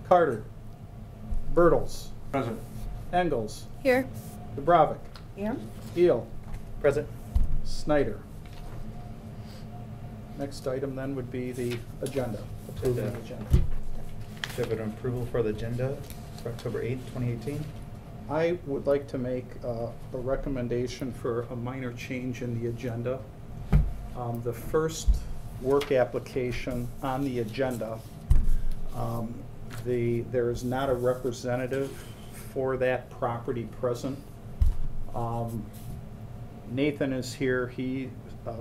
Carter. Bertles. Present. Engels. Here. Dubravik. Here. Eel. Present. Snyder. Next item then would be the agenda. Approving the agenda. Do you have an approval for the agenda for October 8th, 2018? I would like to make a recommendation for a minor change in the agenda. The first work application on the agenda, there is not a representative for that property present. Nathan is here. He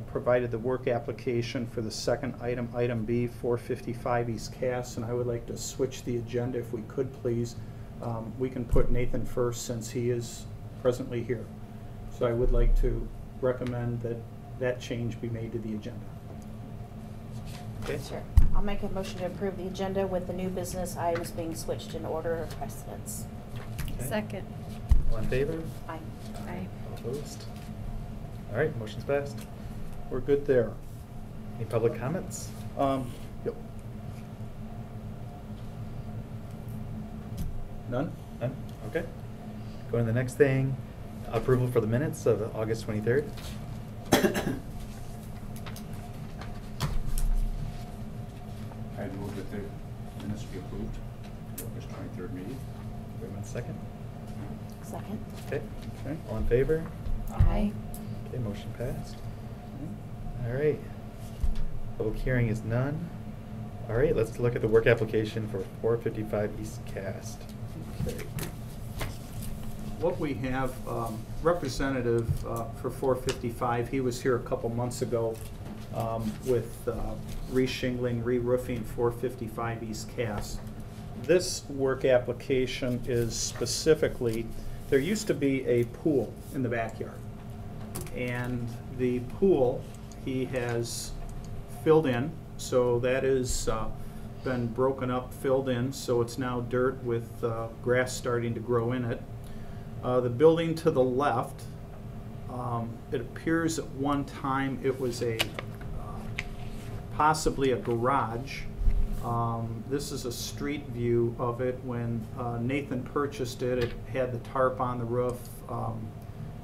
provided the work application for the second item, item B, 455 East Cass, and I would like to switch the agenda if we could, please. We can put Nathan first since he is presently here. So I would like to recommend that that change be made to the agenda. Okay. Sure. I'll make a motion to approve the agenda with the new business items being switched in order of precedence. Okay. Second. All in favor? Aye. Aye. All opposed? All right, motion's passed. We're good there. Any public comments? Yep. None? None? Okay. Going to the next thing, approval for the minutes of August 23rd. I move that the minutes be approved, the August 23rd meeting. Wait 1 second. Second. Okay. Okay. All in favor? Aye. Okay, motion passed. All right. Public hearing is none. All right, let's look at the work application for 455 East Cast. Okay. What we have, representative for 455, he was here a couple months ago with re-shingling, re-roofing 455 East Cass. This work application is specifically, there used to be a pool in the backyard. And the pool he has filled in, so that is been broken up, filled in, so it's now dirt with grass starting to grow in it. The building to the left, it appears at one time it was a possibly a garage. This is a street view of it. When Nathan purchased it, it had the tarp on the roof,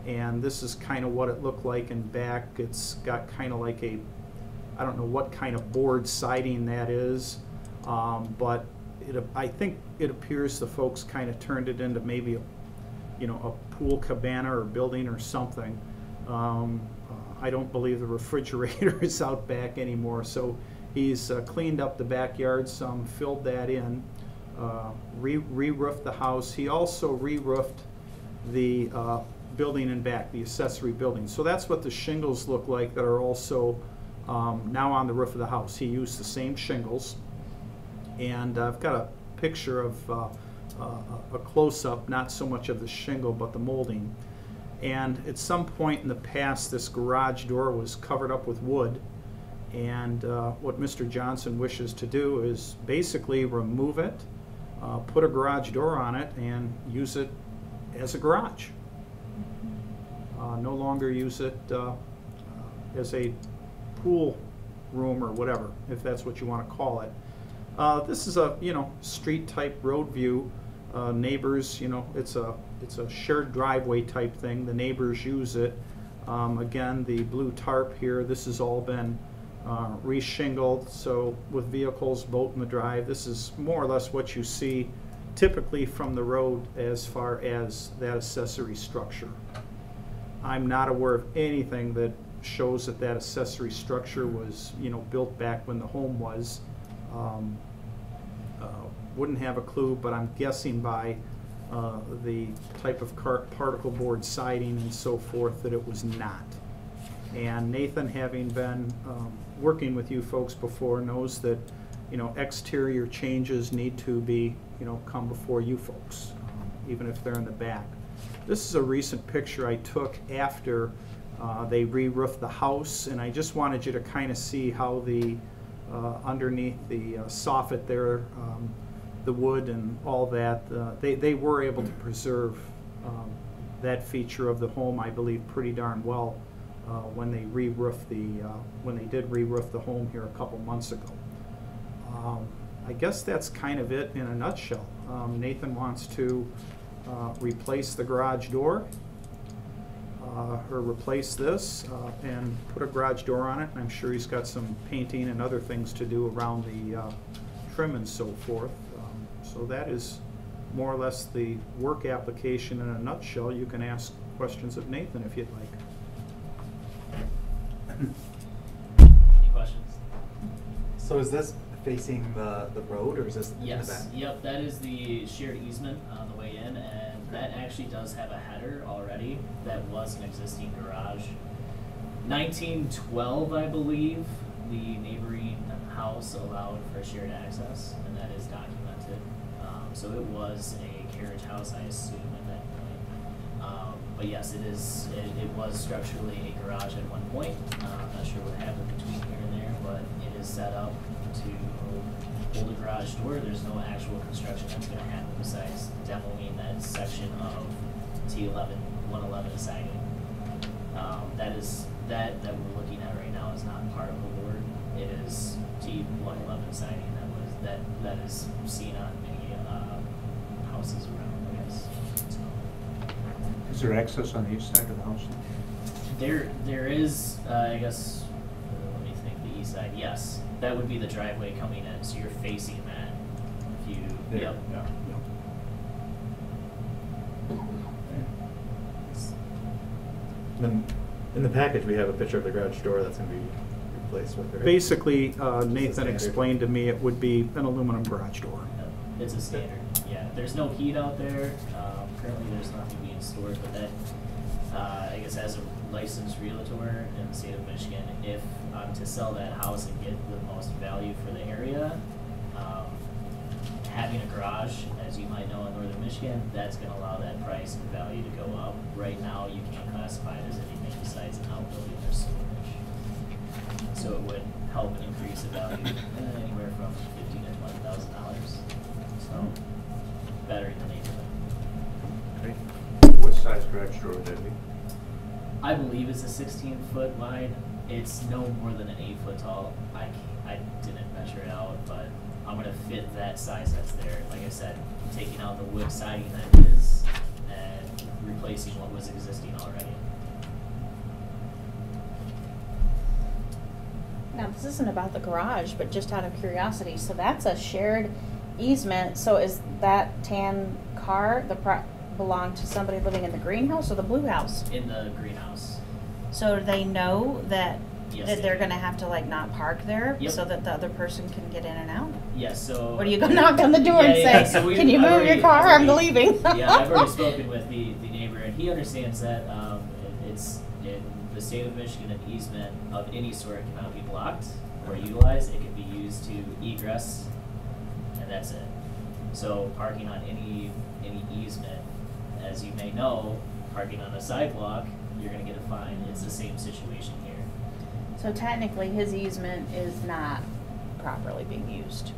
and this is kind of what it looked like in back. It's got kind of like a, I don't know what kind of board siding that is, but I think it appears the folks kind of turned it into maybe a pool cabana or building or something. I don't believe the refrigerator is out back anymore, so he's cleaned up the backyard some, filled that in, re-roofed the house. He also re-roofed the building in back, the accessory building. So that's what the shingles look like that are also now on the roof of the house. He used the same shingles, and I've got a picture of a close-up, not so much of the shingle but the molding. And at some point in the past, this garage door was covered up with wood, and what Mr. Johnson wishes to do is basically remove it, put a garage door on it, and use it as a garage. No longer use it as a pool room or whatever, if that's what you want to call it. This is a street type road view. Neighbors, it's a shared driveway type thing. The neighbors use it. Again, the blue tarp here, this has all been re-shingled, so with vehicles, boat in the drive, this is more or less what you see typically from the road as far as that accessory structure. I'm not aware of anything that shows that that accessory structure was built back when the home was. Wouldn't have a clue, but I'm guessing by the type of particle board siding and so forth that it was not. And Nathan, having been working with you folks before, knows that exterior changes need to be come before you folks, even if they're in the back. This is a recent picture I took after they re-roofed the house, and I just wanted you to kind of see how the underneath the soffit there, the wood and all that, they were able to preserve that feature of the home, I believe, pretty darn well when they re-roofed the when they did re-roof the home here a couple months ago. I guess that's kind of it in a nutshell. Nathan wants to replace the garage door, or replace this, and put a garage door on it. I'm sure he's got some painting and other things to do around the trim and so forth. So that is more or less the work application in a nutshell. You can ask questions of Nathan if you'd like. Any questions? So is this facing the road, or is this in the back? Yes, yep, that is the shared easement on the way in, and that actually does have a header already. That was an existing garage. 1912, I believe, the neighboring house allowed for shared access, and that is documented. So it was a carriage house, I assume, at that point. But yes, it is. It was structurally a garage at one point. I'm not sure what happened between here and there, but it is set up to hold a garage door. There's no actual construction that's going to happen besides demoing that section of T11, 111 siding. That we're looking at right now is not part of the board. It is T111 siding that is seen on many houses around, I guess. So, Is there access on the east side of the house? there is, I guess, let me think, the east side, yes. That would be the driveway coming in, so you're facing that. If you, There, yep. yeah. Then in the package, we have a picture of the garage door that's going to be replaced with, right? Basically, Nathan standard. explained to me it would be an aluminum garage door. Yep, it's a standard, yeah. There's no heat out there. Currently, there's nothing being stored, but that, I guess as a licensed realtor in the state of Michigan, if I'm to sell that house and get the most value for the area, having a garage, as you might know in northern Michigan, that's going to allow that price and value to go up. Right now, you can't classify it as anything besides an outbuilding or storage. So it would help increase the value anywhere from $15,000 to $20,000. So better in the neighborhood. Great. What size garage door would that be? I believe it's a 16-foot wide. It's no more than an 8-foot tall. I didn't measure it out, but I'm gonna fit that size that's there. Like I said, taking out the wood siding that is and replacing what was existing already. Now, this isn't about the garage, but just out of curiosity, so that's a shared easement, so is that tan car belong to somebody living in the greenhouse or the blue house? In the greenhouse. So do they know that, Yes, that they they're do. gonna have to like not park there? Yep. So that the other person can get in and out? Yes, so. Or do you go knock on the door and Yeah, say, so we- can you I've move your already- car, I've I'm already- leaving? Yeah, I've already spoken with the neighbor, and he understands that it's in the state of Michigan, an easement of any sort cannot be blocked or utilized. It can be used to egress, and that's it. So parking on any easement, as you may know, parking on a sidewalk, you're gonna get a fine. It's the same situation here. So technically, his easement is not properly being used.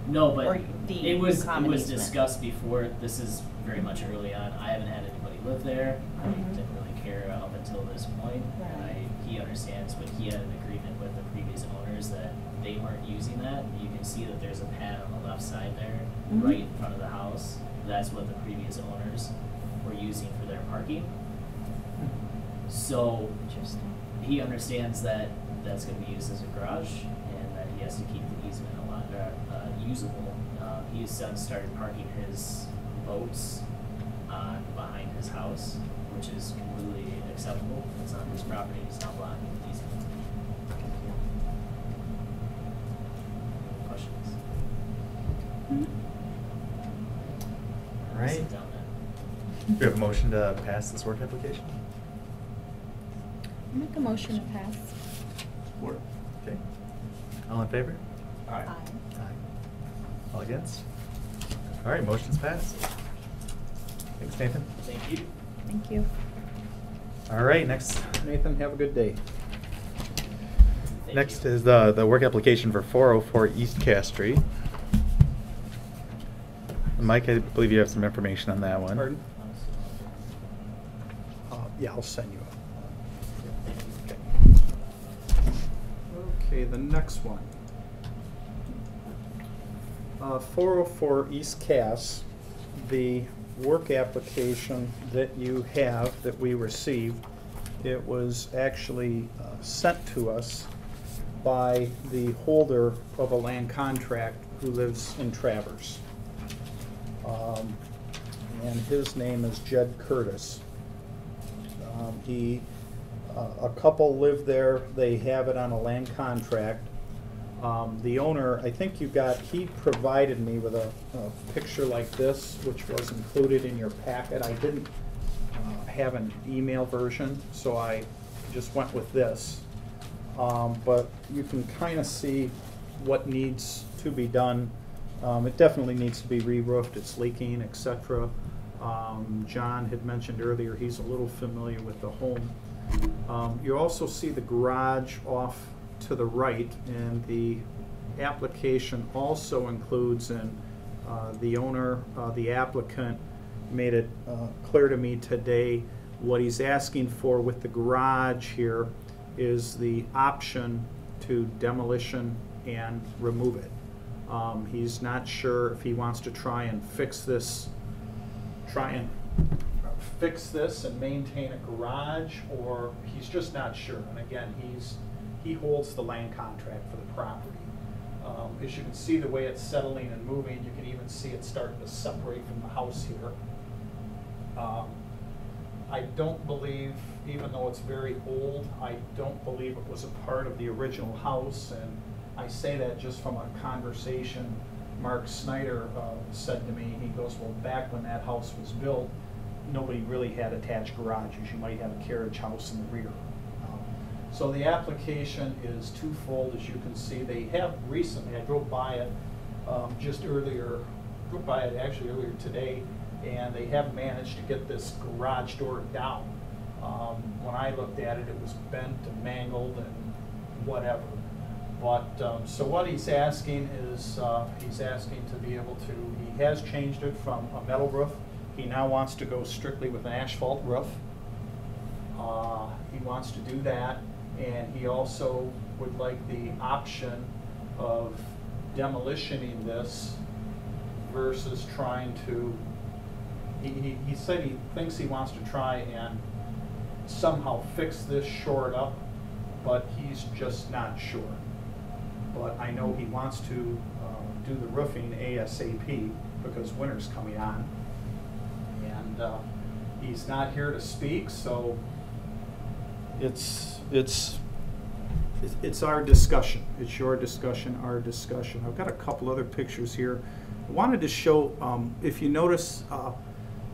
No, but Or the it was common easement. discussed before. This is very much early on. I haven't had anybody live there. I Mhm. didn't really care up until this point. And Right. he understands, but he had an agreement with the previous owners that they weren't using that. You can see that there's a pad on the left side there, Mhm. right in front of the house. That's what the previous owners were using for their parking. So Interesting. he understands that that's going to be used as a garage and that he has to keep the easement a lot usable. He's since started parking his boats on behind his house, which is completely acceptable. It's on his property. It's not blocking the easement. Questions? All right. Sit down then. Do we have a motion to pass this work application? Make a motion to pass. Support. Okay. All in favor? Aye. Aye. All against? All right, motion's passed. Thanks, Nathan. Thank you. Thank you. All right, next. Nathan, have a good day. Thank Next you. is the work application for 404 East Cass Street. Mike, I believe you have some information on that one. Pardon? Yeah, I'll send you a. Okay. Okay, the next one. 404 East Cass, the work application that you have, that we received, it was actually sent to us by the holder of a land contract who lives in Traverse. And his name is Jed Curtis. A couple live there, they have it on a land contract. The owner, I think he provided me with a picture like this, which was included in your packet. I didn't have an email version, so I just went with this. But you can kind of see what needs to be done. It definitely needs to be re-roofed, it's leaking, etc. John had mentioned earlier he's a little familiar with the home. You also see the garage off to the right, and the application also includes, and the owner, the applicant, made it clear to me today what he's asking for with the garage here is the option to demolition and remove it. He's not sure if he wants to try and fix this and maintain a garage, or he's just not sure. And again, he holds the land contract for the property. As you can see the way it's settling and moving, you can even see it starting to separate from the house here. I don't believe, even though it's very old, I don't believe it was a part of the original house, and I say that just from a conversation Mark Snyder said to me. He goes, well, back when that house was built, nobody really had attached garages. You might have a carriage house in the rear. So the application is twofold, as you can see. They have recently, I drove by it actually earlier today, and they have managed to get this garage door down. When I looked at it, it was bent and mangled and whatever. But so what he's asking is, he's asking to be able to, he has changed it from a metal roof. He now wants to go strictly with an asphalt roof. He wants to do that, and he also would like the option of demolitioning this versus trying to, he said he thinks he wants to try and somehow fix this, shore it up, but he's just not sure. But I know he wants to do the roofing ASAP because winter's coming on. And he's not here to speak, so it's our discussion. It's your discussion, our discussion. I've got a couple other pictures here. I wanted to show, if you notice,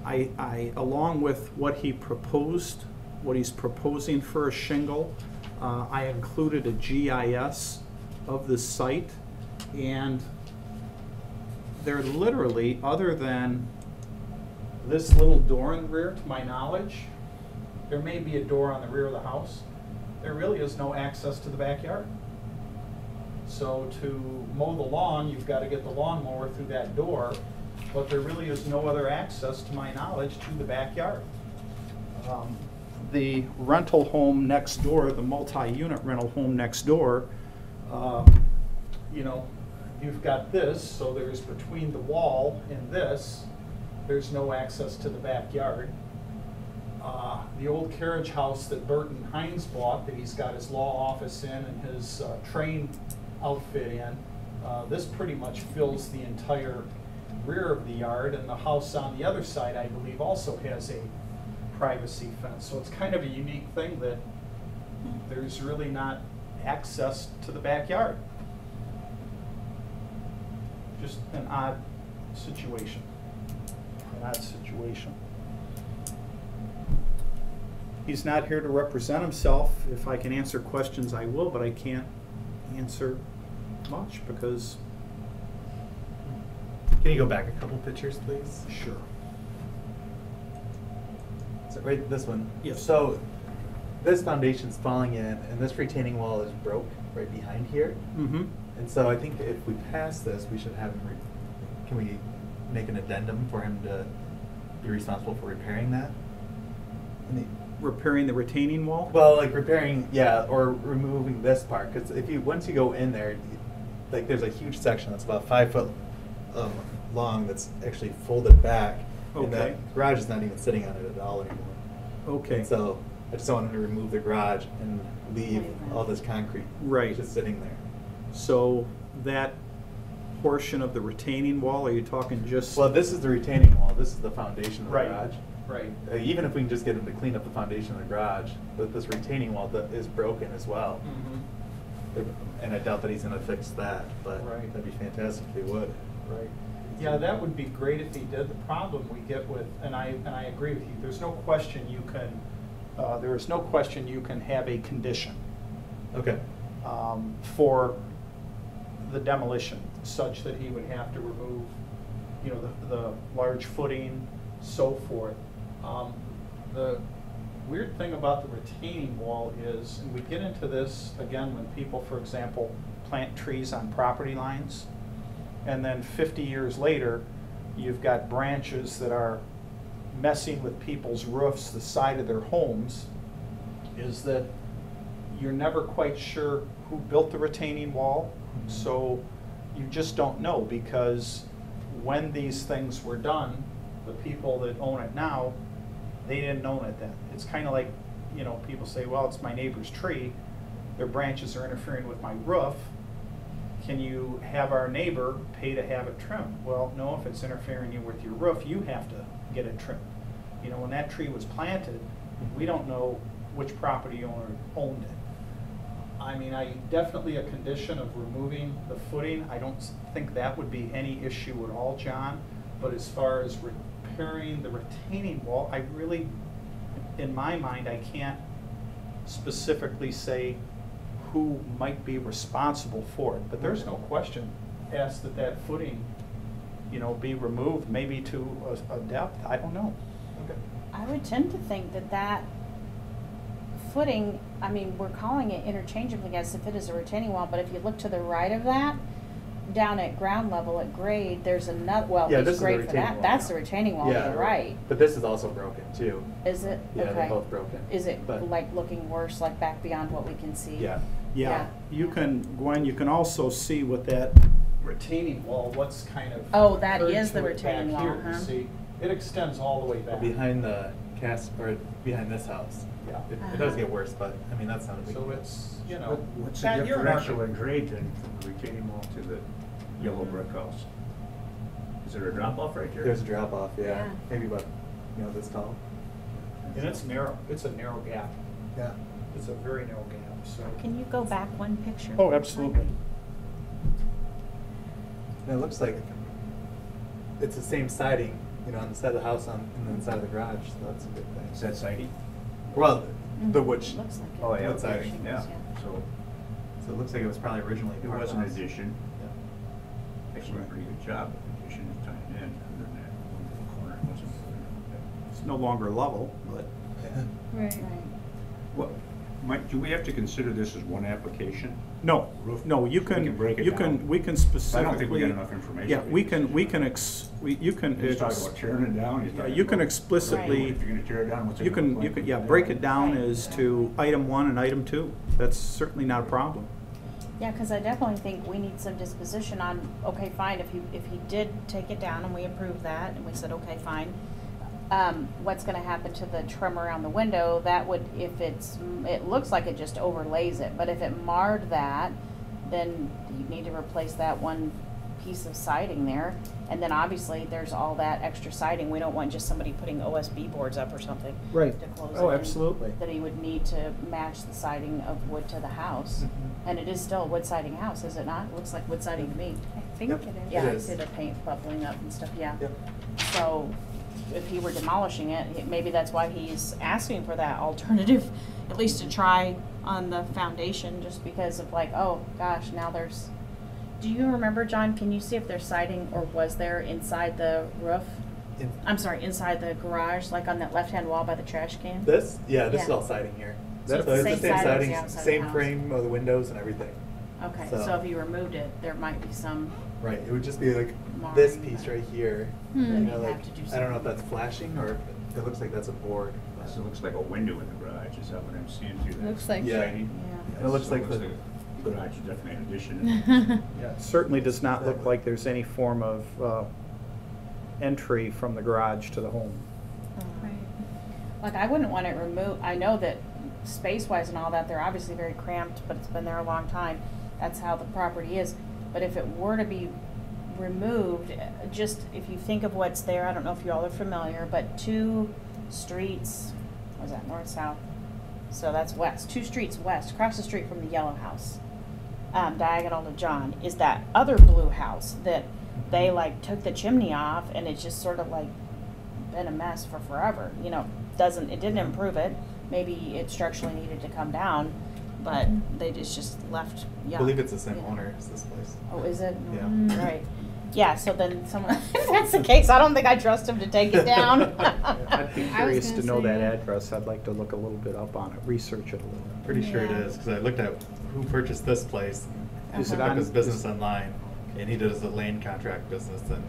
I along with what he proposed, what he's proposing for a shingle, I included a GIS of the site, and they're literally, other than this little door in the rear, to my knowledge, there may be a door on the rear of the house, there really is no access to the backyard. So to mow the lawn, you've got to get the lawnmower through that door, but there really is no other access, to my knowledge, to the backyard. The rental home next door, the multi-unit rental home next door, you know, you've got this, so there's between the wall and this, there's no access to the backyard. The old carriage house that Burton Hines bought, that he's got his law office in and his train outfit in, this pretty much fills the entire rear of the yard, and the house on the other side, I believe, also has a privacy fence. So it's kind of a unique thing that there's really not access to the backyard. Just an odd situation. An odd situation. He's not here to represent himself. If I can answer questions, I will, but I can't answer much because... Can you go back a couple pictures, please? Sure. So right, this one. Yes. So this foundation's falling in, and this retaining wall is broke right behind here. Mm-hmm. And so I think if we pass this, we should have him, can we make an addendum for him to be responsible for repairing that? Repairing the retaining wall? Well, like repairing, yeah, or removing this part, because if you, once you go in there, like there's a huge section that's about 5 foot long that's actually folded back. And Okay. that garage is not even sitting on it at all anymore. Okay. And so I just wanted to remove the garage and leave all this concrete Right. just sitting there. So that portion of the retaining wall, are you talking just? Well, this is the retaining wall. This is the foundation of the Right. garage. Right. Even if we can just get them to clean up the foundation of the garage, but this retaining wall that is broken as well. Mhm. And I doubt that he's gonna fix that, but Right. that'd be fantastic if he would. Right. Yeah, that would be great if he did. The problem we get with, and I agree with you, there's no question you can, there is no question you can have a condition Okay. for the demolition, such that he would have to remove, you know, the large footing, so forth. The weird thing about the retaining wall is, and we get into this again when people, for example, plant trees on property lines, and then 50 years later, you've got branches that are messing with people's roofs, the side of their homes, is that you're never quite sure who built the retaining wall. So you just don't know, because when these things were done, the people that own it now, they didn't own it then. It's kind of like, you know, people say, well, it's my neighbor's tree, their branches are interfering with my roof. Can you have our neighbor pay to have it trimmed? Well, no, if it's interfering with your roof, you have to get it trimmed. You know, when that tree was planted, we don't know which property owner owned it. I mean, definitely a condition of removing the footing, I don't think that would be any issue at all, John. But as far as repairing the retaining wall, I really, in my mind, I can't specifically say who might be responsible for it. But there's no question, ask that that footing, you know, be removed, maybe to a depth, I don't know. Okay. I would tend to think that that footing, I mean, we're calling it interchangeably as if it is a retaining wall, but if you look to the right of that, down at ground level at grade, there's another, well, Yeah, this it's is the grade for retaining that, wall that's now. the retaining wall to the right. But this is also broken too. Is it? Yeah, Okay. they're both broken. Is it But- like looking worse, like back beyond what we can see? Yeah. Yeah, you can, Gwen, you can also see with that retaining wall, what's kind of. Oh, that occurred is to the it retaining back wall, here, you huh? See, it extends all the way back. Behind the or behind this house. Yeah. It does get worse, but I mean, that's not a big So deal. it's, you know. What's the Pat, you're an differential architect. in grade then from the retaining wall to the yellow brick house? Is there a drop off right there? There's a drop off, yeah. Yeah. Maybe about, this tall. And it's narrow, it's a narrow gap. Yeah. It's a very narrow gap, so. Can you go back one picture? Oh, absolutely. And it looks like it's the same siding, on the side of the house on the inside of the garage, so that's a good thing. Is that siding? Well, Mhm. the wood. Looks like it. Oh, yeah, Wood siding, yeah. So So it looks like it was probably originally it part was of an the house. addition. Yeah. Actually, a pretty good job. The addition is tying in. Other than that, one little corner wasn't. It's no longer level, but. Yeah. Right. What, Mike, do we have to consider this as one application? No, Roof? no, you We can, can break it you down. can, we can I specifically. don't think we got enough information. Yeah, we can, you can. He's talking about tearing it down. He's Yeah, talking you can about- explicitly. If you're gonna tear it down, what's it You gonna can, look like? yeah, break it down Right. as to item 1 and item 2. That's certainly not a problem. Yeah, because I definitely think we need some disposition on, okay, fine, if he did take it down and we approved that, and we said, okay, fine, what's gonna happen to the trim around the window? That would, if it looks like it just overlays it, but if it marred that, then you need to replace that one piece of siding there. And then obviously, there's all that extra siding. We don't want just somebody putting OSB boards up or something. Right. To close Oh, it in, absolutely. that he would need to match the siding of wood to the house. Mhm. And it is still a wood siding house, is it not? It looks like wood siding to me. I think Yep. it is. Yeah, It I is. see the paint bubbling up and stuff, yeah. Yep. So if he were demolishing it, maybe that's why he's asking for that alternative, at least to try on the foundation, just because of like, oh gosh, now there's, do you remember, John, can you see if there's siding or was there inside the roof? I'm sorry, inside the garage, like on that left-hand wall by the trash can? This is Yeah. all siding here. So it's So the it's the same same siding as the siding, outside of the same house. frame of the windows and everything. Okay, So- so if you removed it, there might be some, Right, it would just be like this Marring piece that. right here. Hmm. You Then know, you'd like, have to do I don't know if something. that's flashing or if it looks like that's a board. So it looks like a window in the garage, is that what I'm seeing through that? Looks like Yeah. siding? yeah. And it looks So like the garage is definitely an addition. Yeah, it certainly does not look like there's any form of entry from the garage to the home. Right. Like, I wouldn't want it removed. I know that space-wise and all that, they're obviously very cramped, but it's been there a long time. That's how the property is. But if it were to be removed, just if you think of what's there, I don't know if you all are familiar, but 2 streets, what is that, north, south? So that's west, 2 streets west, across the street from the yellow house, diagonal to John, is that other blue house that they like took the chimney off, and it's just sort of like been a mess for forever. You know, it didn't improve it. Maybe it structurally needed to come down, but they just left. I believe it's the same owner as this place. Oh, is it? Yeah. Right. Yeah, so then someone, if that's the case, I don't think I trust him to take it down. I'd be I was curious to gonna know say that that. address. I'd like to look a little bit up on it, research it a little. Pretty sure it Yeah. is, because I looked at who purchased this place. Is it Looked up on his business online, and he does a lane contract business, and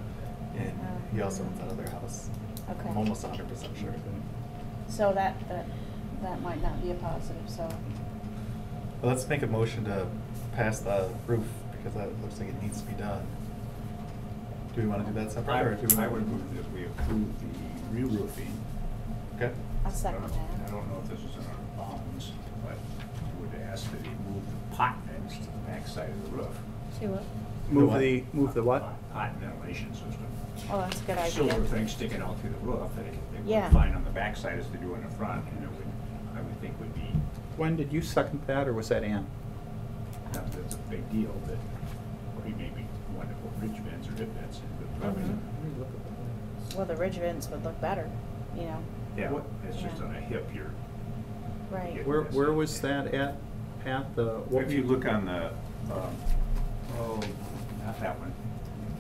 he also owns that other house. I'm Okay. almost 100% sure. So that might not be a positive, so. Well, let's make a motion to pass the roof, because that looks like it needs to be done. Do we want to do that separate, or do we? I would move that we approve the re-roofing. Okay. I'll second I that. don't know if this is in our bonds, but I would ask that he move the pot vents to the backside of the roof. See what? Move the what? Pot ventilation system. Oh, that's a good idea. Silver thing sticking out through the roof, that they Yeah. would find on the backside as they do in the front, and it would, I would think would be, When did you second that, or was that Ann? that's a big deal, that, or he maybe wanted to put ridge vents or hip vents in, but probably, Well, the ridge vents would look better, you know. yeah, What- it's just Yeah. on a hip here. Right. Yeah. Where was that at, the? what If you look on the, oh, not that one,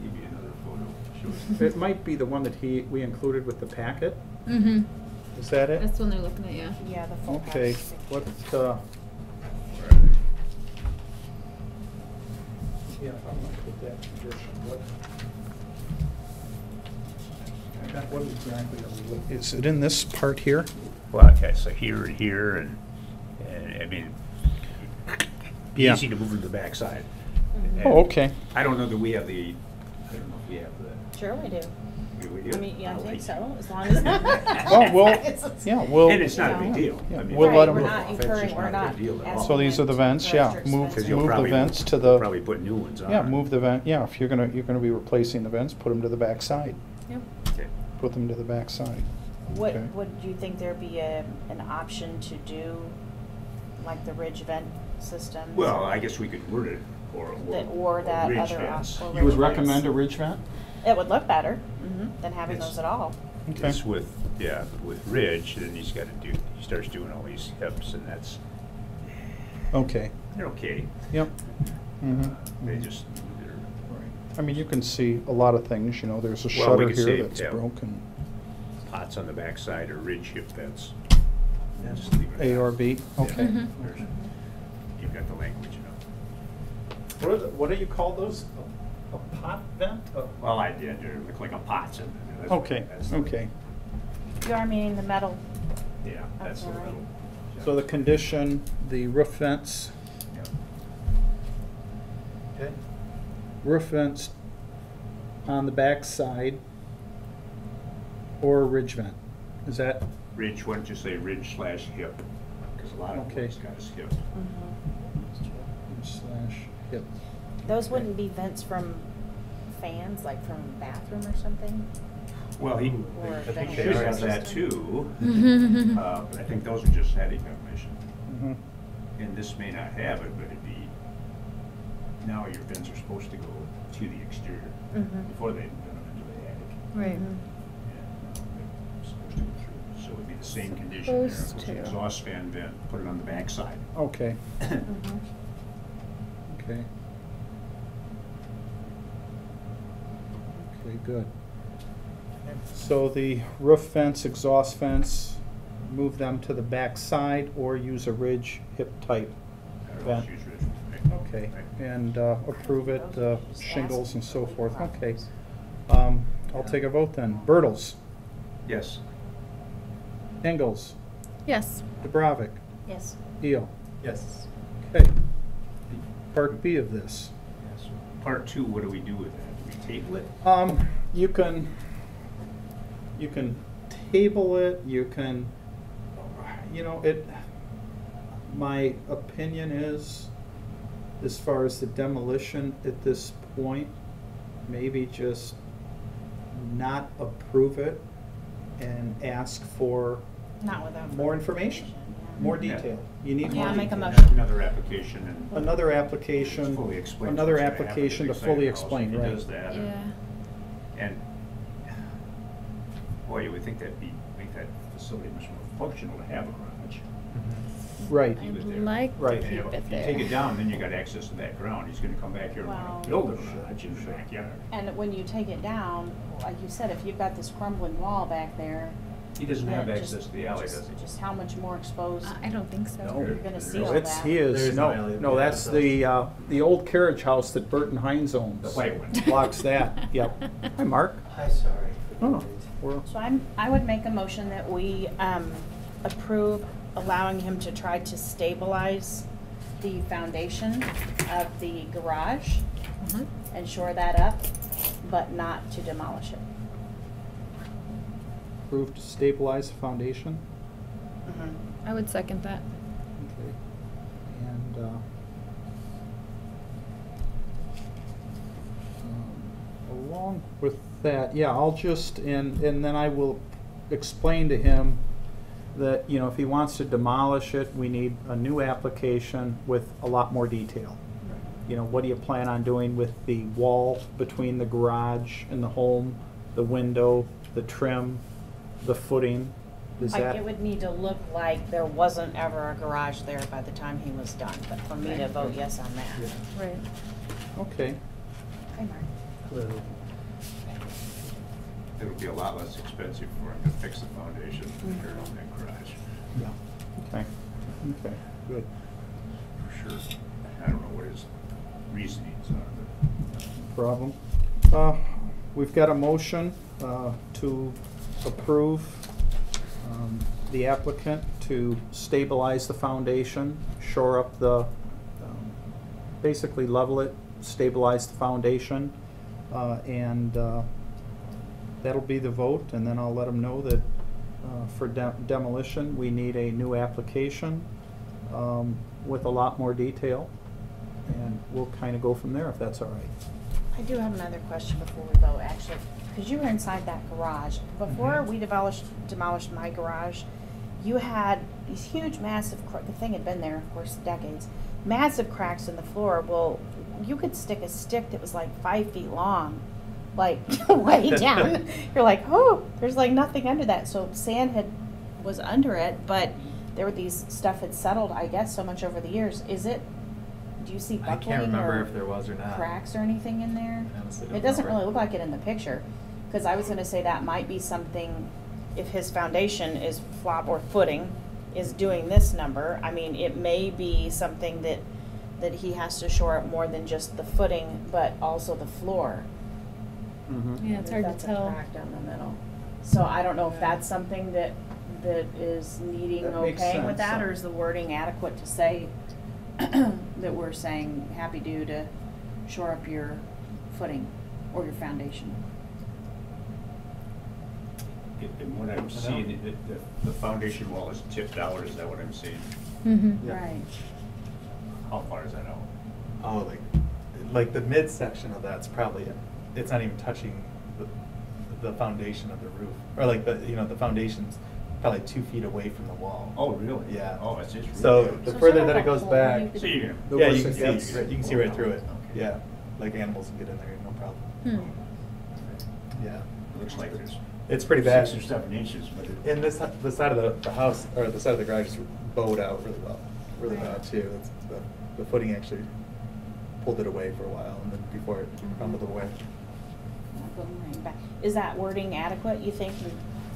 give you another photo, show It might be the one that we included with the packet. Mm-hmm. Is that it? That's the one they're looking at, yeah. Yeah, the full Okay, package. what, yeah, I'm gonna put that condition, what exactly are we looking? Is it in this part here? Well, okay, so here and here, and I mean, be Yeah. easy to move to the backside. Oh, okay. I don't know that we have the, I don't know if we have the. Sure we do. We do? I mean, yeah, I Oh, think we- so, as long as. Well, yeah, we'll. And it's not a big deal. Yeah, I mean, we'll let Right, them- we're It's not just incurring, we're not a not. big deal at all. asking So these are the them vents, for yeah, extra move, expenses. you'll move the probably- vents to you'll the. probably put new ones on. Yeah, move the vent, yeah, if you're gonna be replacing the vents, put them to the back side. Yep. Okay. Put them to the back side. What, Okay. would you think there'd be an option to do, like the ridge vent system? Well, I guess we could word it, Or that ridge other vents. or You would ridge recommend a vents. ridge vent? It would look better, than having It's- those at all. Okay. It's with, yeah, with ridge, then he's gotta do, he starts doing all these hips, and that's, Okay, they're okay. yep. Mhm. They just, they're, I mean, you can see a lot of things, you know, there's a Well, we shutter could here say, that's yeah. broken. pots on the backside or ridge hip vents. Yeah, just leave it at A that. or B, Yeah. okay. Mhm. There's- You've got the language, you know. What do you call those? A pot vent? Well, I did, they look like a pot. So that's- Okay, that's the- okay. You are meaning the metal, Yeah, that's the Okay. little. So the condition, the roof vents, Yeah. Okay. roof vents on the back side or a ridge vent. Is that, Ridge, why don't you say ridge slash hip? Because a lot of Okay. it's got a hip. slash hip? those wouldn't be vents from fans, like from a bathroom or something? Well, he, Or I think they ventilation have that system? too. Mhm. But I think those are just static ventilation. Mhm. And this may not have it, but it'd be, now your vents are supposed to go to the exterior Mhm. before they vent them into the attic. Right. Mhm. And they're supposed to go through. So it'd be the same condition there. Supposed It was an to. exhaust fan vent, put it on the backside. Okay, Mhm. okay. Okay, good. So the roof vents, exhaust vents, move them to the back side or use a ridge hip type vent? Use ridge. Okay, Right. and approve it, shingles and so forth, okay. Problems. I'll take a vote then. Bertles, Yes. Ingalls, Yes. Dubravik, Yes. Eel. Yes. Okay. Part B of this. Yes. Part two, what do we do with that? Do we table it? You can table it, you can, my opinion is, as far as the demolition at this point, maybe just not approve it and ask for Not without. more information, yeah. more Yeah. detail. You need Yeah, more make a detail. motion. Another application and. Another application, Fully explain another what's gonna happen application to the fully exciting house explain, if he right. does that, and boy, you would think that'd make that facility much more functional to have a garage. Right. He was I'd there. like Right. to And keep it if you there. take it down, then you got access to that ground. He's gonna come back here and Well, wanna build a garage in the backyard. And when you take it down, like you said, if you've got this crumbling wall back there. He doesn't have then access to the alley, does he? Just how much more exposed I don't think so. No. you're gonna see No, all It's, that. he There is, is no no, alley, no, yeah, that's so- the old carriage house that Burton Hines owns. The white one. Blocks that, yep. Hi, Mark. Hi, sorry. Oh, we're, So I would make a motion that we approve allowing him to try to stabilize the foundation of the garage Mhm. and shore that up, but not to demolish it. approved to stabilize the foundation. I would second that. Okay. And, along with that, yeah, I'll just, and then I will explain to him that, if he wants to demolish it, we need a new application with a lot more detail. What do you plan on doing with the wall between the garage and the home, the window, the trim, the footing? Is Like, that? it would need to look like there wasn't ever a garage there by the time he was done, but for me to vote yes on that. Right. Okay. Hi, Mark. It'll be a lot less expensive for him to fix the foundation than tear down that garage, Yeah. Okay. Okay, good. for sure. I don't know what his reasonings are, but. Problem. We've got a motion to approve the applicant to stabilize the foundation, shore up the, basically level it, stabilize the foundation, and that'll be the vote, and then I'll let them know that for demolition, we need a new application with a lot more detail, and we'll kind of go from there if that's all right. I do have another question before we vote, actually, because you were inside that garage. Before we demolished my garage, you had these huge, massive, the thing had been there, of course, decades, massive cracks in the floor. Well, you could stick a stick that was like 5 feet long, like way down. You're like, oh, there's like nothing under that. So sand was under it, but there were these stuff had settled, I guess, so much over the years. Do you see I buckling can't remember or if there was or not. cracks or anything in there? I honestly don't It doesn't remember. really look like it in the picture, because I was gonna say that might be something, if his foundation is flop or footing is doing this number, I mean, it may be something that he has to shore up more than just the footing, but also the floor. Mm-hmm. Yeah, it's hard to That's a tell. crack down the middle. So I don't know if that's something that is needing That makes okay with sense. that, or is the wording adequate to say that we're saying happy due to shore up your footing or your foundation? And what I'm seeing, the foundation wall is tipped out, is that what I'm seeing? Mm-hmm. Yeah. Right. How far is that out? Oh, like the midsection of that's probably, it's not even touching the foundation of the roof. Or like the foundation's probably 2 feet away from the wall. Oh, really? Yeah. Oh, it's just. So really- the So further is there that like it a goes hole back, you could- So you The yeah, worse you it can gets. see, you can see right through it. Okay. Yeah, like animals can get in there, no problem. Yeah, It looks like there's. it's pretty bad. 6 or 7 inches, but it. And the side of the house, or the side of the garage is bowed out really well Right. too. The footing actually pulled it away for a while, and then before it crumbled away. Is that wording adequate, you think?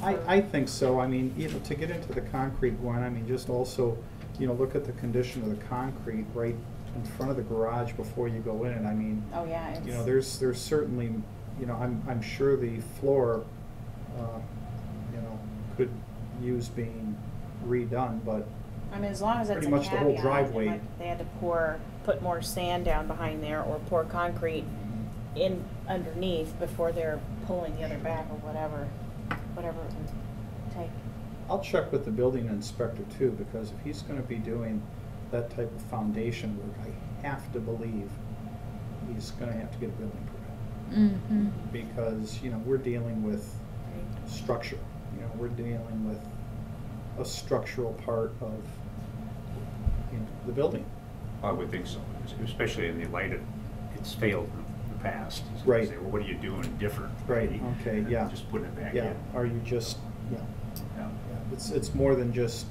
I think so. I mean, to get into the concrete one, I mean, just also, look at the condition of the concrete right in front of the garage before you go in. I mean, Oh, yeah, it's. there's certainly, I'm sure the floor, could use being redone, but I mean, as long as it's pretty a much the whole caveat, driveway. like they had to pour put more sand down behind there or pour concrete in underneath before they're pulling the other back or whatever it would take. I'll check with the building inspector too, because if he's gonna be doing that type of foundation work, I have to believe he's gonna have to get a building permit. Mm-hmm. Because, you know, we're dealing with structure, you know, we're dealing with a structural part of, you know, the building. I would think so, especially in the light of, it's failed in the past. So you Right. say, well, what are you doing different? Right, okay, And yeah. Just putting it back in. Yeah, are you just, yeah, Yeah. yeah, it's more than just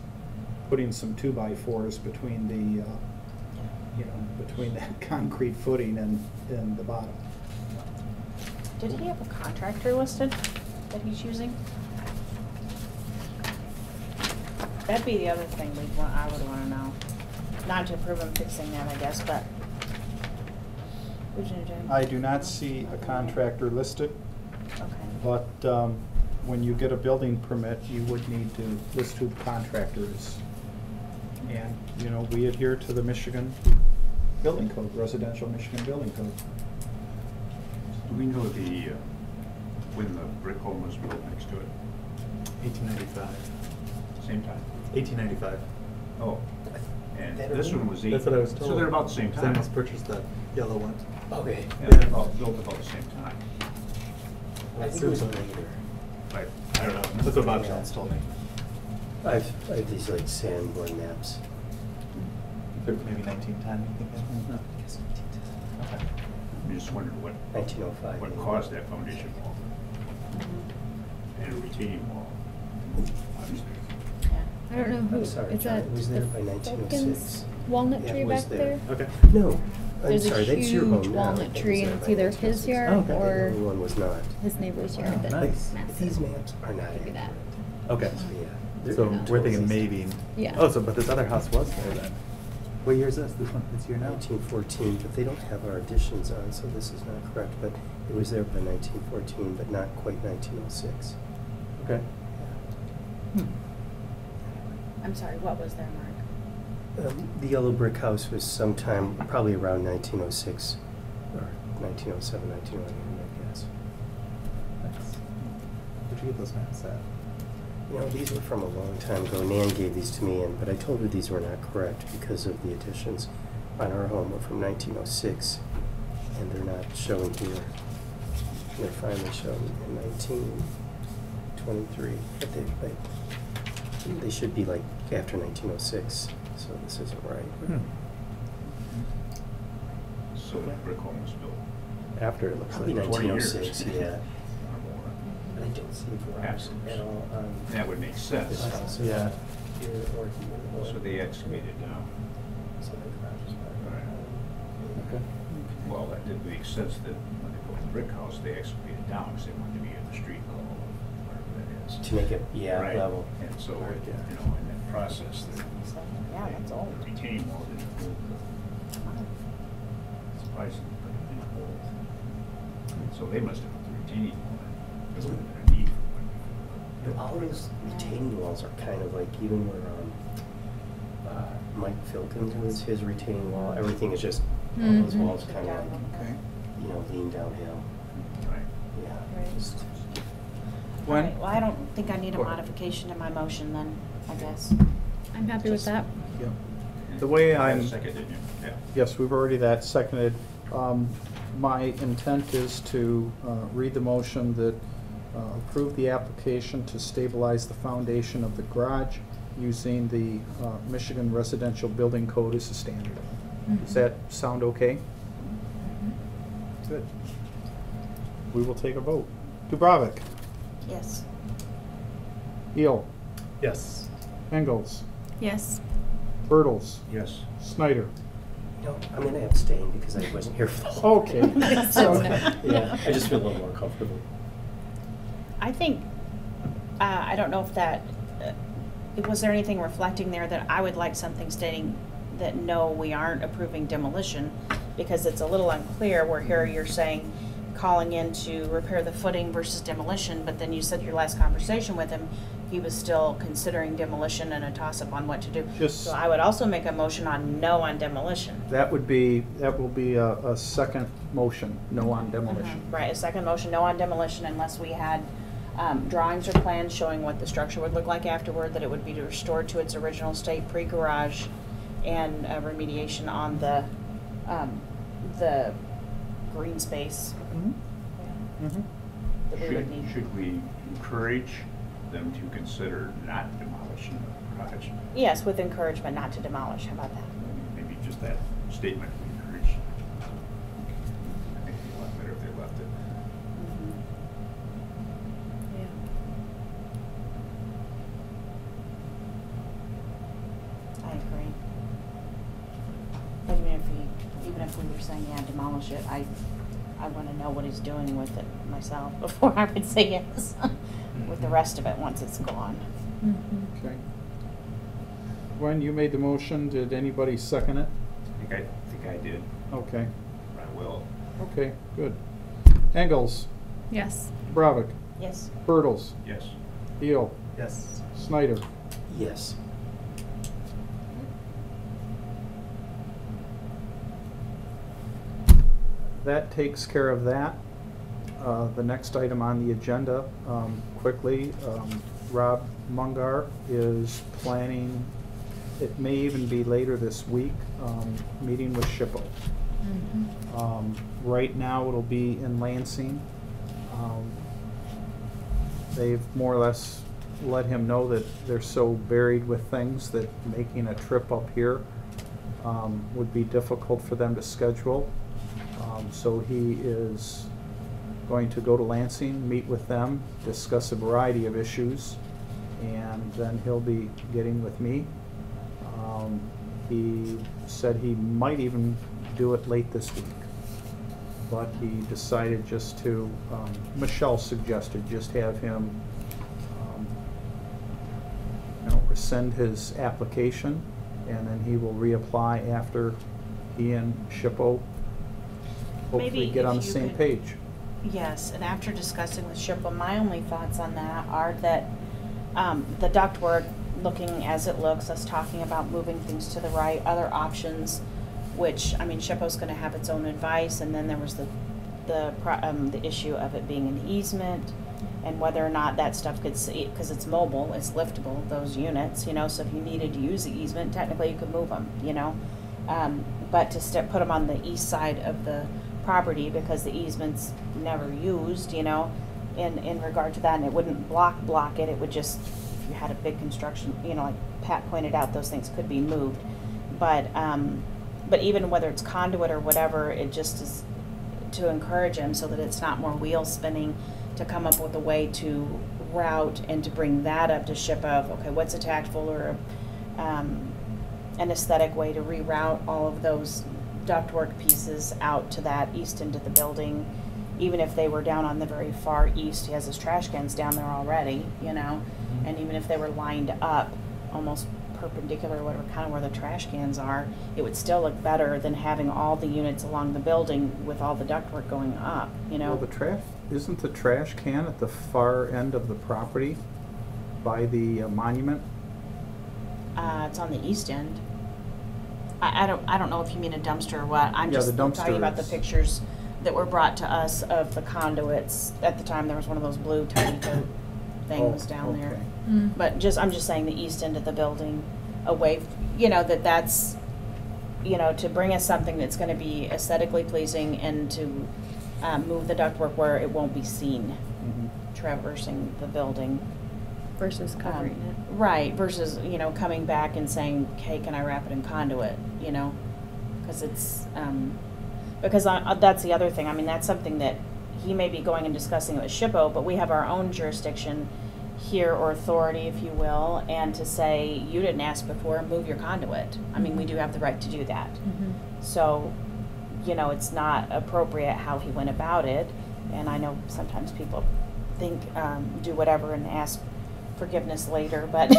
putting some 2x4s between the, you know, between that concrete footing and the bottom. Did he have a contractor listed that he's using? That'd be the other thing I would wanna know. Not to approve him fixing that, I guess, but. I do not see a contractor listed, Okay. but when you get a building permit, you would need to list who the contractor is. And, you know, we adhere to the Michigan Building Code, residential Michigan Building Code. Do we know when the brick home was built next to it? 1895. Same time? 1895. Oh, and That this early? one was That's what I was told. So they're about the same time. Zamos purchased that yellow one. Okay. Yeah, they're built about the same time. I think it was later. Like, I don't know. That's what Bob Jones told me. I have these like Sanborn maps. Maybe 1910, you think? No, I guess 1910. Okay. I'm just wondering what 1905. what maybe. caused that foundation wall and a retaining wall, obviously. I don't know who, I'm sorry, is John, that it was there the by 1906. Falcons walnut Yeah, it tree was back there. there? Okay. No, I'm There's sorry, a that's your home huge now. walnut That was tree there and it's by either 1906. his yard Oh, okay. The or other one was not. his neighbor's yard Oh, that's nice. massive. These maps are not Could be that. accurate. Okay. Yeah. they're So Yeah. we're thinking totally- maybe. Yeah. Oh, so but this other house was there then. What year is this? This one? It's here now. 1914, but they don't have our additions on, so this is not correct. But it was there by 1914, but not quite 1906. Okay. I'm sorry, what was there, Mark? The yellow brick house was sometime, probably around 1906, or 1907, 1908, I guess. Nice. Where'd you get those maps at? You know, these were from a long time ago. Nan gave these to me, but I told her these were not correct because of the additions on our home were from 1906, and they're not showing here. They're finally shown in 1923, but they should be like after 1906, so this isn't right. So that brick home was built. After it looks Probably like. 20 1906, years. yeah. Or more. But I don't see a garage at all on That would make this sense. house. Yeah. Here or here. So they excavated now. So the garage is Right. Okay. Well, that did make sense that when they built the brick house, they excavated down because they wanted to be at the street level, or whatever that is. to make it, yeah, Right. level. And so, Right, yeah. you know, in that process, the So, yeah, that's old. the retaining wall didn't hold surprisingly, but it didn't hold. So they must have put the retaining wall in. Because there would have been a need for one. All those retaining walls are kind of like, even where Mike Filkins was, his retaining wall, everything is just, all those Mhm. walls kind of like, Okay. you know, lean downhill. Right. Yeah. Right. just- All When- right, well, I don't think I need a Go ahead. modification to my motion then, I guess. I'm happy with that. Yeah. The way You had a I'm. second, didn't you? Yeah. Yes, we've already that seconded. My intent is to read the motion that approve the application to stabilize the foundation of the garage using the Michigan Residential Building Code as a standard. Does that sound okay? Good. We will take a vote. Dubravik. Yes. Eel. Yes. Engels. Yes. Bertles. Yes. Snyder. No, I'm going to abstain because I wasn't here for the whole. Okay. Yeah, I just feel a little more comfortable. I think, I don't know if that, was there anything reflecting there that I would like something stating that no, we aren't approving demolition? Because it's a little unclear where here you're saying calling in to repair the footing versus demolition, but then you said your last conversation with him, he was still considering demolition and a toss-up on what to do. Just- So I would also make a motion on no on demolition. That will be a second motion, no on demolition. Right, a second motion, no on demolition unless we had drawings or plans showing what the structure would look like afterward, that it would be restored to its original state pre-garage, and remediation on the green space Mhm. that we would need. Should we encourage them to consider not demolishing the garage? Yes, with encouragement not to demolish, how about that? Maybe just that statement we encourage. I think it'd be a lot better if they left it. I agree. But even if we were saying, yeah, demolish it, I wanna know what he's doing with it myself before I would say yes, with the rest of it, once it's gone. Mhm. Okay. Gwen, you made the motion, did anybody second it? I think I did, Okay, but I will. okay, good. Engels, Yes. Bravik, Yes. Bertles, Yes. Eel, Yes. Snyder. Yes. That takes care of that. The next item on the agenda, quickly, Rob Mungar is planning, it may even be later this week, meeting with SHPO. Mhm. Right now, it'll be in Lansing. They've more or less let him know that they're so buried with things that making a trip up here would be difficult for them to schedule. So he is going to go to Lansing, meet with them, discuss a variety of issues, and then he'll be getting with me. He said he might even do it late this week, but he decided just to, Michelle suggested just have him, rescind his application, and then he will reapply after he and SHPO hopefully Maybe get on if the you same could- page. Yes, and after discussing with SHPO, my only thoughts on that are that the ductwork, looking as it looks, us talking about moving things to the right, other options, which, I mean, SHPO's gonna have its own advice, and then there was the issue of it being an easement, and whether or not that stuff could see, because it's mobile, it's liftable, those units, so if you needed to use the easement, technically you could move them, but to put them on the east side of the property, because the easement's never used, in regard to that, and it wouldn't block it, it would just, if you had a big construction, like Pat pointed out, those things could be moved. But even whether it's conduit or whatever, it just is to encourage him so that it's not more wheels spinning, to come up with a way to route and to bring that up to SHPO of, okay, what's a tactful or an aesthetic way to reroute all of those ductwork pieces out to that east end of the building, even if they were down on the very far east. He has his trash cans down there already, and even if they were lined up almost perpendicular, whatever, kind of where the trash cans are, it would still look better than having all the units along the building with all the ductwork going up, Well, isn't the trash can at the far end of the property by the monument? It's on the east end. I don't know if you mean a dumpster or what. I'm Yeah, just the dumpster talking about the is- pictures that were brought to us of the conduits. At the time, there was one of those blue tiny coat things down there. Okay. Mm. But I'm just saying the east end of the building, away, that's, to bring us something that's gonna be aesthetically pleasing, and to move the ductwork where it won't be seen Mhm. traversing the building. Versus covering it. Right, versus, coming back and saying, hey, can I wrap it in conduit, because it's, because that's the other thing. I mean, that's something that he may be going and discussing with SHPO, but we have our own jurisdiction here, or authority, if you will, and to say, you didn't ask before, move your conduit. I mean, we do have the right to do that. Mhm. So, it's not appropriate how he went about it, and I know sometimes people think, do whatever and ask forgiveness later, but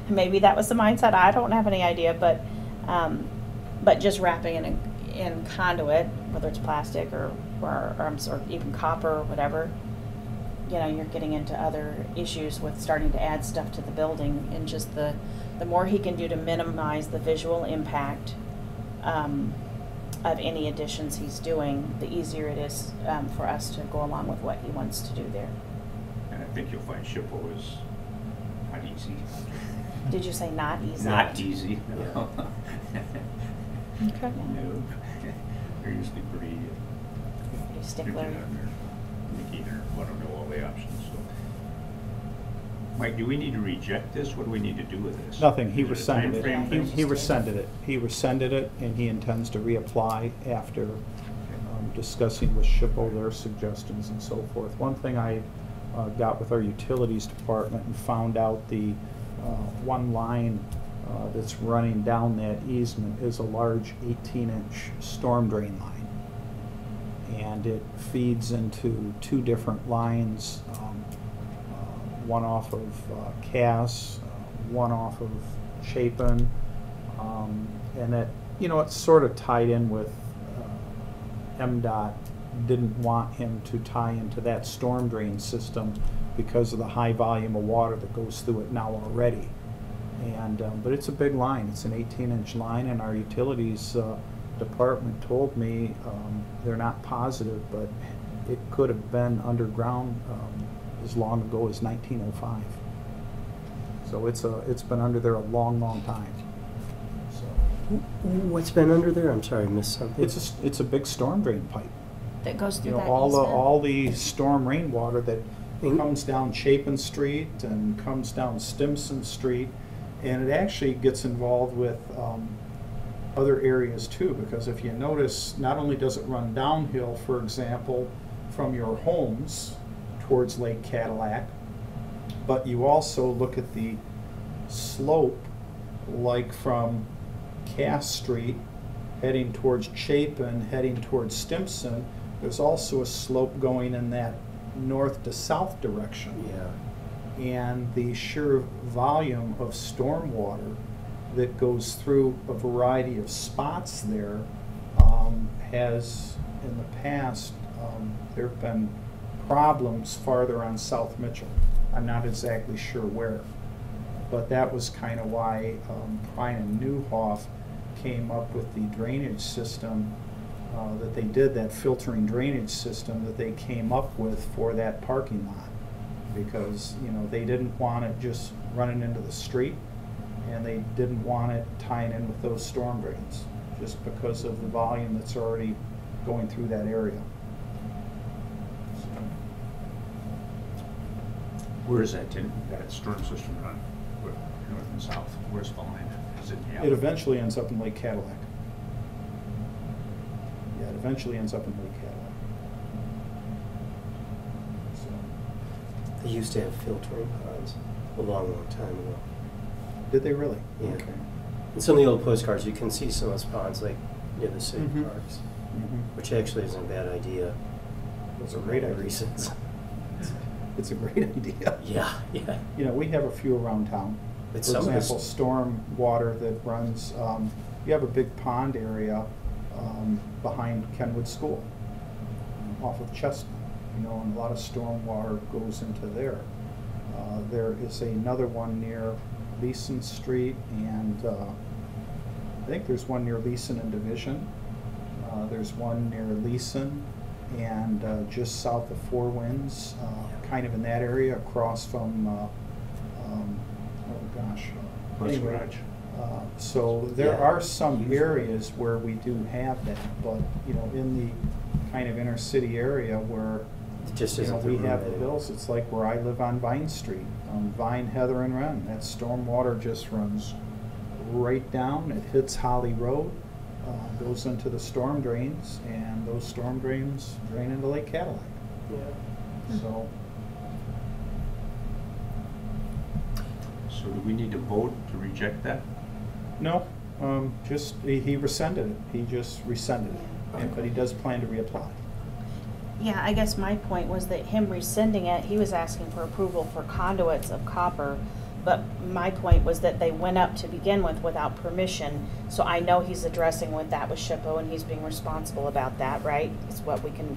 maybe that was the mindset. I don't have any idea, but just wrapping it in conduit, whether it's plastic or even copper or whatever, you know, you're getting into other issues with starting to add stuff to the building, and just the more he can do to minimize the visual impact of any additions he's doing, the easier it is for us to go along with what he wants to do there. And I think you'll find SHPO is not easy. Did you say not easy? Not easy. Yeah. Okay. No. They're usually pretty Pretty stickler. rigid on their thinking or want to know all the options, so. Mike, do we need to reject this? What do we need to do with this? Nothing, he Is it a rescinded timeframe it. thing? He rescinded it. He rescinded it, and he intends to reapply after discussing with SHPO their suggestions and so forth. One thing I got with our utilities department and found out the one line that's running down that easement is a large 18-inch storm drain line. And it feeds into two different lines, one off of Cass, one off of Chapin, and that, you know, it's sort of tied in with MDOT didn't want him to tie into that storm drain system because of the high volume of water that goes through it now already. And but it's a big line. It's an 18-inch line, and our utilities department told me they're not positive, but it could have been underground as long ago as 1905. So it's been under there a long, long time. So What's been under there? I'm sorry, I missed something. it's a big storm drain pipe. That goes You through know, that all easement? the storm rainwater that Mm. comes down Chapin Street and comes down Stimson Street, and it actually gets involved with other areas too, because if you notice, not only does it run downhill, for example, from your homes towards Lake Cadillac, but you also look at the slope, like from Cass Street heading towards Chapin, heading towards Stimson. There's also a slope going in that north to south direction. Yeah. And the sheer volume of storm water that goes through a variety of spots there has, in the past, there have been problems farther on South Mitchell. I'm not exactly sure where, but that was kind of why Prine and Newhoff came up with the drainage system that they did, that filtering drainage system that they came up with for that parking lot. Because, you know, they didn't want it just running into the street, and they didn't want it tying in with those storm drains, just because of the volume that's already going through that area. Where is that, that storm system run? Where, north and south? Where's the line? Is it? It eventually ends up in Lake Cadillac. Yeah, it eventually ends up in Lake Cadillac. So, They used to have filtering ponds a long, long time ago. did they really? Yeah. Okay. In some of the old postcards, you can see some of those ponds, like near the city Mhm. parks, Mhm. which actually isn't a bad idea. It's a great For idea. reasons. It's a great idea. Yeah, yeah. You know, we have a few around town. But For some of example, this- storm water that runs, you have a big pond area behind Kenwood School, off of Chestnut, you know, and a lot of storm water goes into there. There is another one near Leeson Street, and I think there's one near Leeson and Division. There's one near Leeson and just south of Four Winds, kind of in that area, across from, oh gosh. Bus Anyway, garage. So there Yeah. are some areas where we do have that, but, you know, in the kind of inner city area where, It just you know, isn't the we room have the anymore. hills, it's like where I live on Vine Street, Vine, Heather, and Wren. That storm water just runs right down, it hits Holly Road, goes into the storm drains, and those storm drains drain into Lake Cadillac. Yeah. So, So do we need to vote to reject that? no, just, he rescinded it, he just rescinded it, but he does plan to reapply. Yeah, I guess my point was that him rescinding it, he was asking for approval for conduits of copper, but my point was that they went up to begin with without permission, so I know he's addressing with that with SHPO, and he's being responsible about that, right? It's what we can,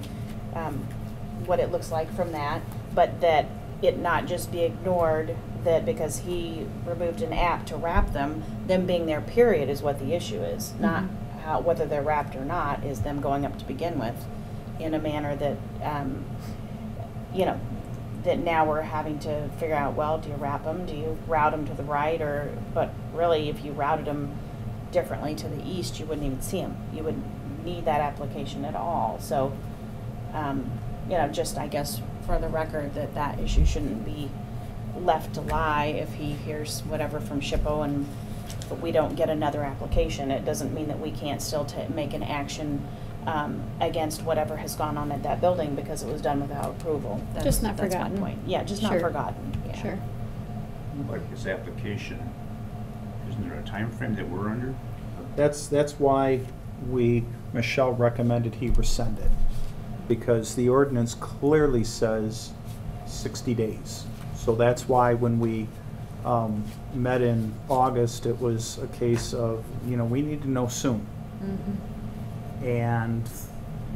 what it looks like from that, but that it not just be ignored, that because he removed an app to wrap them being there period is what the issue is, not how, whether they're wrapped or not, is them going up to begin with in a manner that, you know, that now we're having to figure out, well, do you wrap them? Do you route them to the right? Or, but really, if you routed them differently to the east, you wouldn't even see them. You wouldn't need that application at all. So, you know, just, I guess, for the record, that issue shouldn't be left to lie if he hears whatever from SHPO and but we don't get another application. It doesn't mean that we can't still make an action against whatever has gone on at that building because it was done without approval. Just not that's forgotten. my point. Yeah, just not Sure. forgotten. Yeah. Sure. Like this application, isn't there a time frame that we're under? That's why Michelle recommended he rescind it, because the ordinance clearly says 60 days. So that's why when we met in August, it was a case of, you know, we need to know soon. And,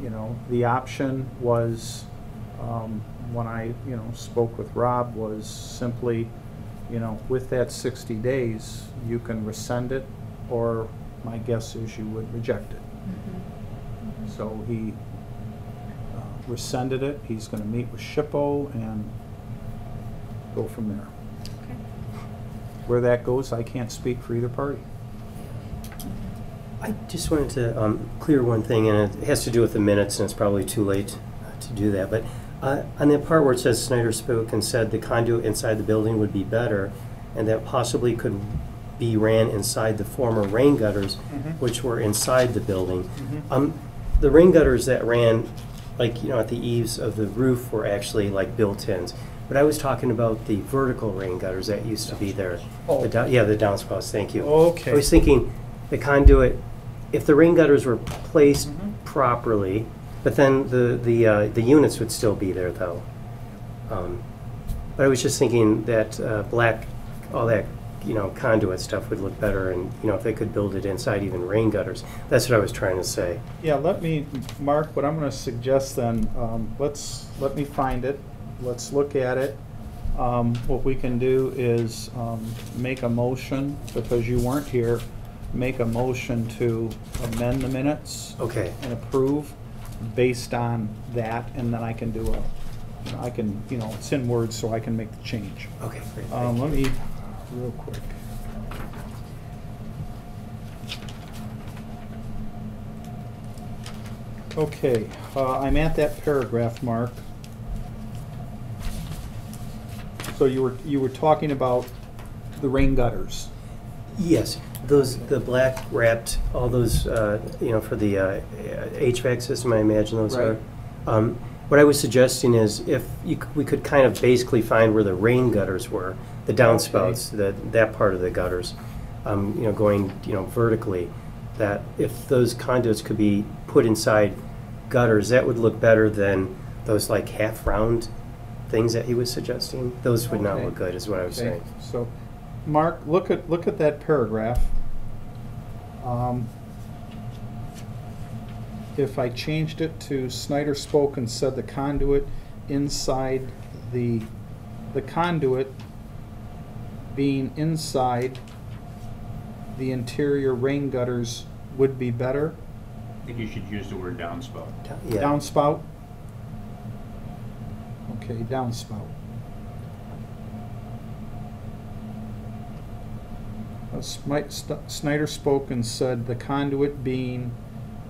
you know, the option was, when I, you know, spoke with Rob, was simply, you know, with that 60 days, you can rescind it, or my guess is you would reject it. So he rescinded it. He's going to meet with SHPO and go from there. Where that goes, I can't speak for either party. I just wanted to clear one thing, and it has to do with the minutes, and it's probably too late to do that. But on the part where it says Snyder spoke and said the conduit inside the building would be better, and that possibly could be ran inside the former rain gutters, which were inside the building. The rain gutters that ran, like, you know, at the eaves of the roof were actually like built-ins. But I was talking about the vertical rain gutters that used to be there. Oh. Yeah, the downspouts, thank you. Okay. I was thinking the conduit, if the rain gutters were placed properly, but then the units would still be there though. But I was just thinking that black, all that, you know, conduit stuff would look better, and, you know, if they could build it inside even rain gutters. That's what I was trying to say. Yeah, let me, Mark, what I'm going to suggest then, let me find it. Let's look at it. What we can do is make a motion, because you weren't here, make a motion to amend the minutes. Okay. And approve based on that, and then I can do you know, it's in words, so I can make the change. Okay, great. Thank Let you. me, real quick. Okay, I'm at that paragraph, Mark. So you were talking about the rain gutters. Yes, the black wrapped, all those, you know, for the HVAC system, I imagine those Right. are. What I was suggesting is if we could kind of basically find where the rain gutters were, the downspouts, that part of the gutters, you know, going, you know, vertically, that if those conduits could be put inside gutters, that would look better than those like half round things that he was suggesting. Those would not Okay. look good, is what I was saying. So, Mark, look at that paragraph. If I changed it to Snyder spoke and said the conduit inside the conduit being inside the interior rain gutters would be better. I think you should use the word downspout. Yeah. Downspout. Okay, downspout. Snyder spoke and said the conduit being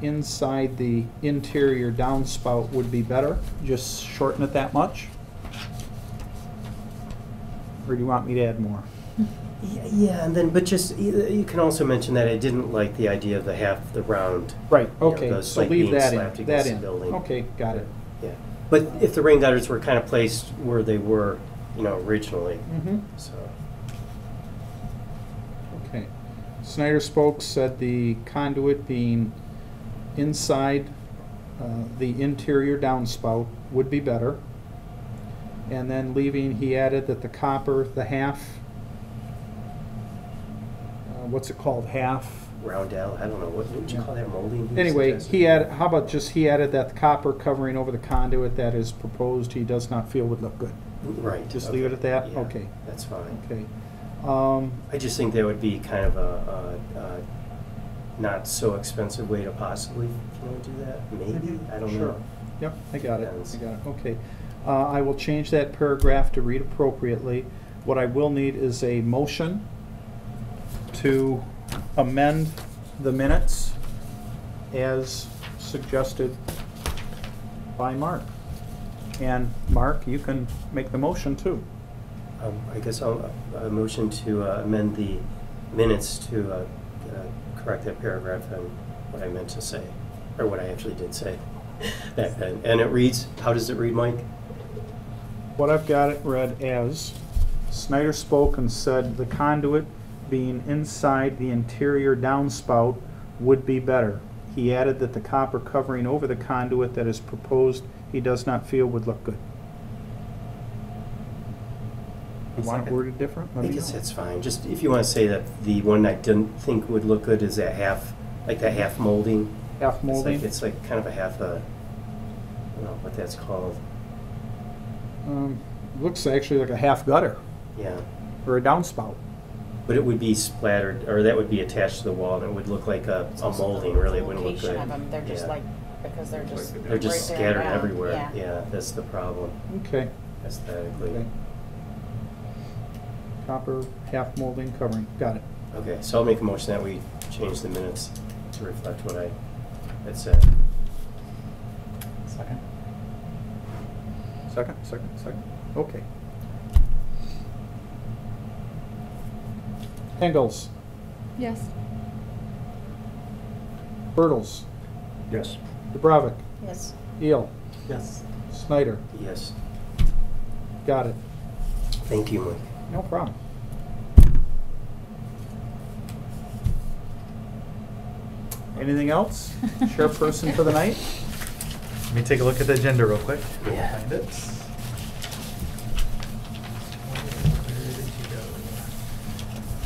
inside the interior downspout would be better. Just shorten it that much? Or do you want me to add more? Yeah, and then, but just, you can also mention that I didn't like the idea of the round. Right, you know, okay, those, so like, leave being that slapped in, against that the in. building. Okay, got it. Yeah, but if the rain gutters were kind of placed where they were, you know, originally, so. Okay. Snyder spoke, said the conduit being inside the interior downspout would be better. And then leaving, he added that the copper, the half, what's it called, half Roundel, I don't know, what would you Yeah. call that, molding? Anyway, suggested? he added, how about just, he added that the copper covering over the conduit that is proposed, he does not feel would look good. Right. Just okay. leave it at that? Yeah, Okay. that's fine. Okay. I just think that would be kind of a not so expensive way to possibly, do that, maybe, I don't Sure. know. Yep, I got it, Depends. I got it, okay. I will change that paragraph to read appropriately. What I will need is a motion to amend the minutes as suggested by Mark. And Mark, you can make the motion too. I guess I'll motion to amend the minutes to correct that paragraph and what I meant to say, or what I actually did say back then. And it reads, how does it read, Mike? What I've got it read as, Snyder spoke and said the conduit being inside the interior downspout would be better. He added that the copper covering over the conduit that is proposed he does not feel would look good. You want it Second. worded different? Let I me guess know. that's fine. Just if you want to say that the one I didn't think would look good is that half, like that half molding. Half molding? It's like kind of a half a, I don't know what that's called. Looks actually like a half gutter Yeah. or a downspout. But it would be splattered, or that would be attached to the wall, and it would look like a It's also molding, the really. It wouldn't look location good. of them. They're just Yeah. like, because they're just Like They're just right there scattered around. everywhere. Yeah. That's the problem Okay. aesthetically. Okay. Copper, half molding covering. Got it. Okay, so I'll make a motion that we change the minutes to reflect what I had said. Second. Second. Okay. Engels, Yes. Bertles, Yes. Dubravik, Yes. Eel, Yes. Snyder. Yes. Got it. Thank you, Mike. No problem. Anything else? Chairperson for the night? Let me take a look at the agenda real quick. Yeah. Find it. Where did you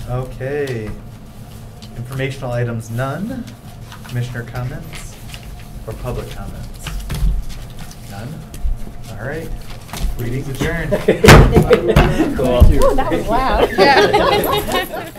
go? Okay. Informational items, none. Commissioner comments or public comments? None? All right. Meeting's adjourned. Cool. Oh, that was loud. Yeah.